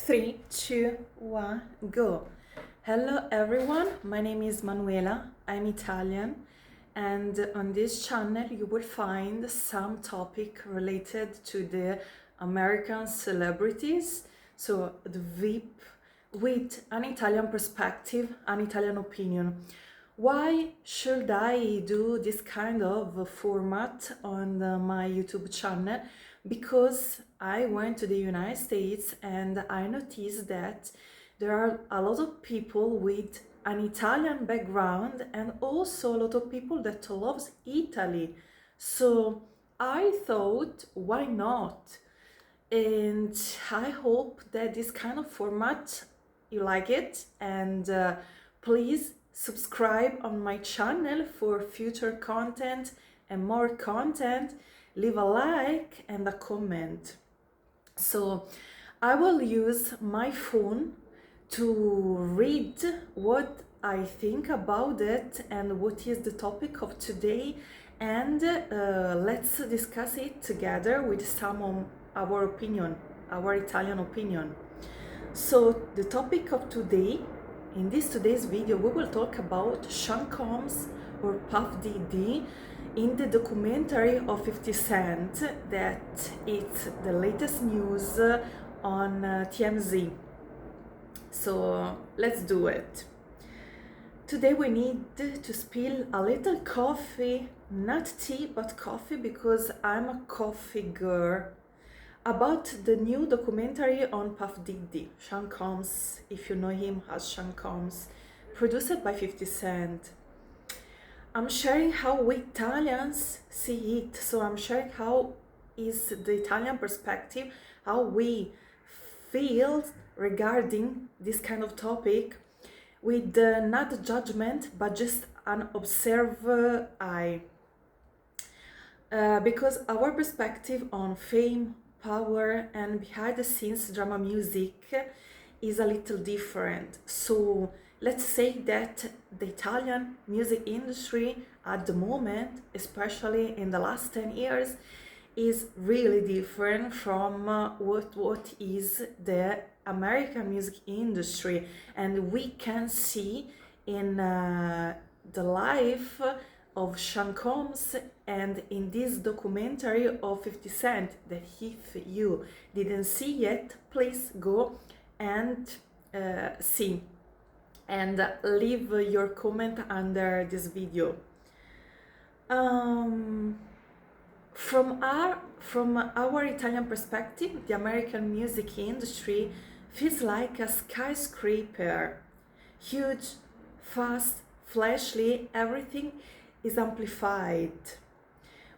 Three, two, one, go. Hello everyone, my name is Manuela, I'm Italian, and on this channel you will find some topic related to the American celebrities, so the VIP, with an Italian perspective, an Italian opinion. Why should I do this kind of format on my YouTube channel? Because I went to the United States and I noticed that there are a lot of people with an Italian background and also a lot of people that loves Italy. So I thought, why not? And I hope that this kind of format you like it, and please subscribe on my channel for future content and more content. Leave a like and a comment. So I will use my phone to read what I think about it and what is the topic of today, and let's discuss it together with some of our opinion, our Italian opinion. So the topic of today, in today's video, we will talk about Sean Combs or Puff Diddy in the documentary of 50 Cent that it's the latest news on TMZ. So let's do it. Today we need to spill a little coffee, not tea but coffee, because I'm a coffee girl, about the new documentary on Puff Diddy, Sean Combs, if you know him as Sean Combs, produced by 50 Cent. I'm sharing how we Italians see it, so I'm sharing how is the Italian perspective, how we feel regarding this kind of topic, with not judgment but just an observer eye. Because our perspective on fame, power and behind the scenes drama music is a little different. So let's say that the Italian music industry at the moment, especially in the last 10 years, is really different from what is the American music industry. And we can see in the life of Sean Combs and in this documentary of 50 Cent that if you didn't see yet, please go and see and leave your comment under this video. From our Italian perspective, the American music industry feels like a skyscraper. Huge, fast, flashy, everything is amplified.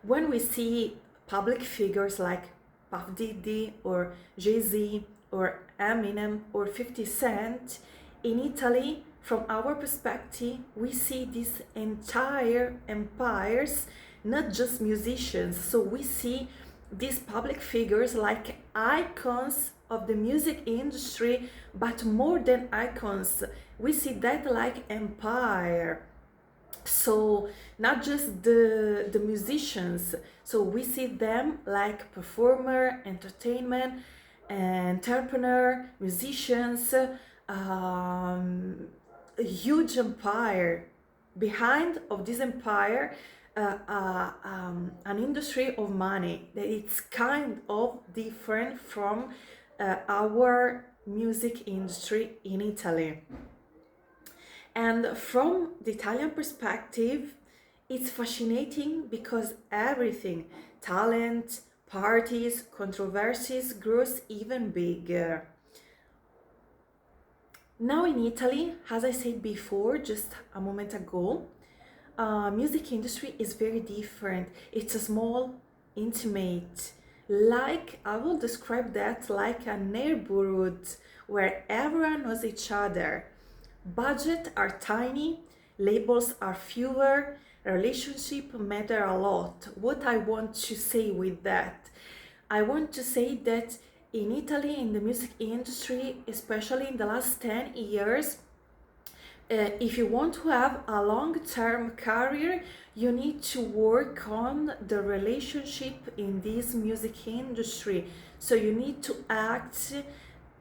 When we see public figures like Puff Diddy or Jay-Z or Eminem or 50 Cent, in Italy, from our perspective, we see these entire empires, not just musicians. So we see these public figures like icons of the music industry, but more than icons, we see that like empire. So not just the musicians, so we see them like performer, entertainment, entrepreneur, musicians, a huge empire. Behind of this empire, an industry of money that it's kind of different from our music industry in Italy. And from the Italian perspective, it's fascinating because everything, talent, parties, controversies, grows even bigger. Now in Italy, as I said before, just a moment ago, music industry is very different. It's a small, intimate, like I will describe that like a neighborhood where everyone knows each other. Budgets are tiny, labels are fewer, relationships matter a lot. What I want to say with that? I want to say that in Italy, in the music industry, especially in the last 10 years, if you want to have a long-term career, you need to work on the relationship in this music industry. So you need to act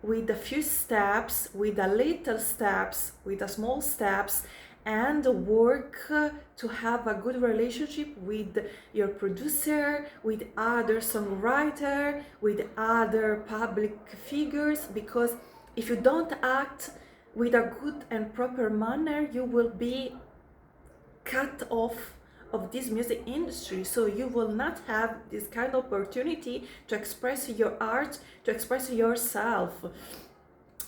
with a few steps, with a little steps, with a small steps, and work to have a good relationship with your producer, with other songwriter, with other public figures, because if you don't act with a good and proper manner, you will be cut off of this music industry, so you will not have this kind of opportunity to express your art, to express yourself.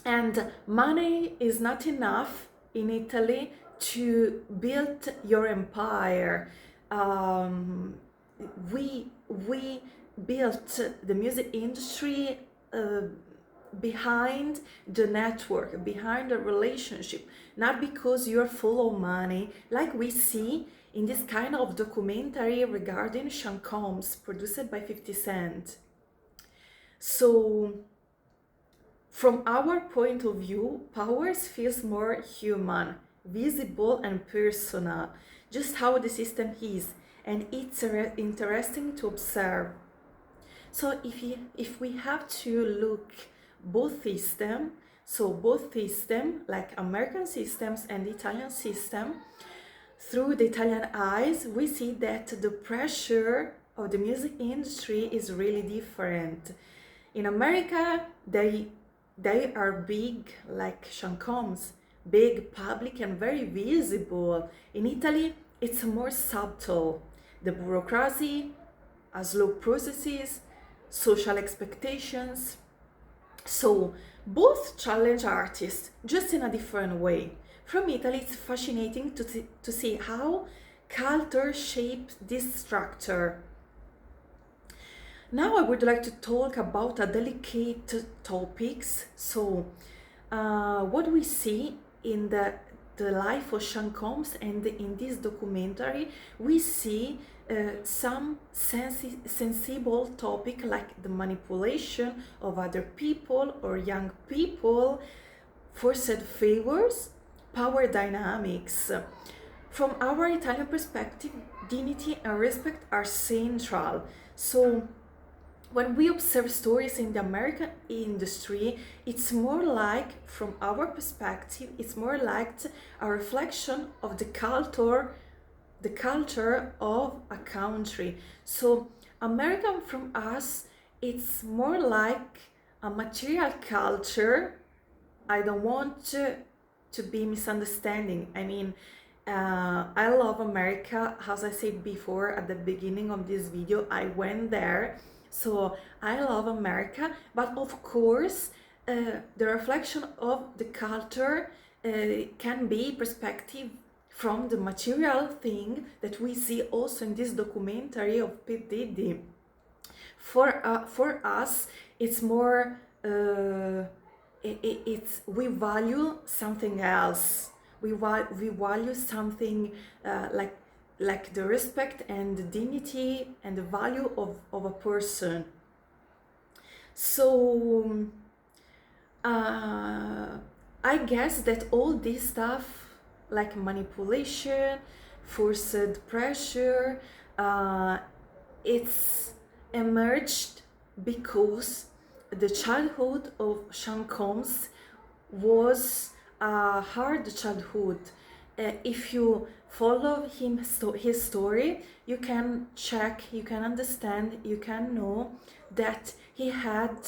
And money is not enough in Italy to build your empire. We built the music industry behind the network, behind the relationship, not because you're full of money, like we see in this kind of documentary regarding Sean Combs, produced by 50 Cent. So, from our point of view, Powers feels more human, visible and personal, just how the system is, and it's interesting to observe. So if we have to look both system, so both system, like American systems and Italian system, through the Italian eyes, we see that the pressure of the music industry is really different. In America, they are big, like Sean Combs, big, public, and very visible. In Italy, it's more subtle. The bureaucracy, slow processes, social expectations. So both challenge artists, just in a different way. From Italy, it's fascinating to see how culture shapes this structure. Now I would like to talk about a delicate topics. So what we see in the life of Sean Combs and in this documentary, we see some sensible topic like the manipulation of other people or young people, forced favors, power dynamics. From our Italian perspective, dignity and respect are central. So when we observe stories in the American industry, it's more like, from our perspective, it's more like a reflection of the culture of a country. So American from us, it's more like a material culture. I don't want to be misunderstanding. I mean, I love America. As I said before at the beginning of this video, I went there. So I love America, but of course, the reflection of the culture can be perspective from the material thing that we see also in this documentary of P. Diddy. For us, it's more, we value something else. We value something like the respect and the dignity and the value of a person. So I guess that all this stuff, like manipulation, forced pressure, it's emerged because the childhood of Sean Combs was a hard childhood. If you follow his story, you can check, you can understand, you can know that he had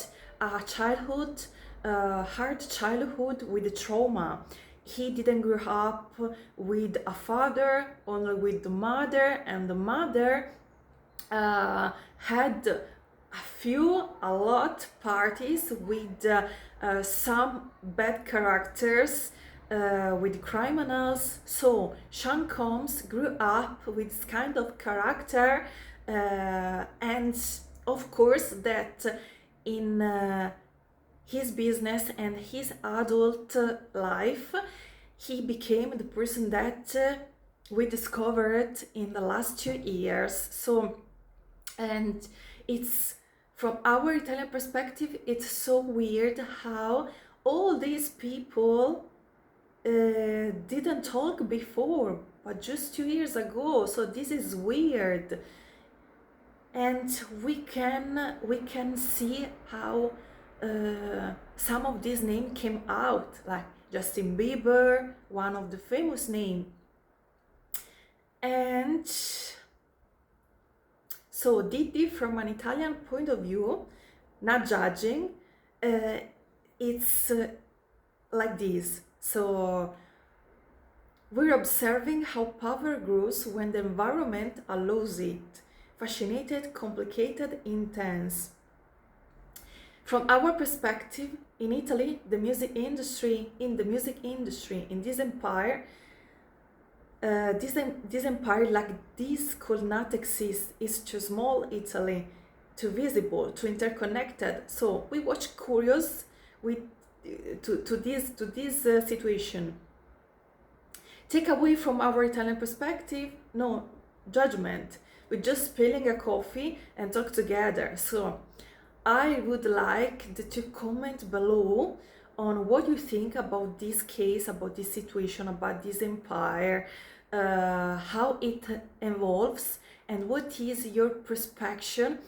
a childhood, hard childhood with trauma. He didn't grow up with a father, only with the mother, and the mother had a lot parties with some bad characters, with criminals. So Sean Combs grew up with this kind of character, and of course that in his business and his adult life, he became the person that we discovered in the last 2 years. So, and it's, from our Italian perspective, it's so weird how all these people didn't talk before, but just 2 years ago. So this is weird, and we can see how some of these names came out, like Justin Bieber, one of the famous names. And so Diddy, from an Italian point of view, not judging, it's like this. So we're observing how power grows when the environment allows it. Fascinated, complicated, intense. From our perspective, in Italy, in this empire, this empire like this could not exist. It's too small Italy, too visible, too interconnected. So we watch curious with to this situation. Take away from our Italian perspective, no judgment. We're just spilling a coffee and talk together. So I would like to comment below on what you think about this case, about this situation, about this empire, how it evolves, and what is your perspective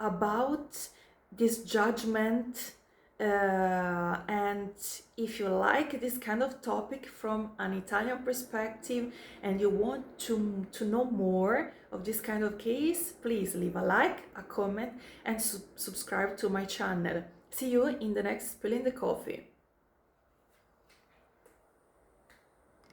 about this judgment, and if you like this kind of topic from an Italian perspective and you want to know more of this kind of case, please leave a like, a comment, and subscribe to my channel. See you in the next Spilling the Coffee.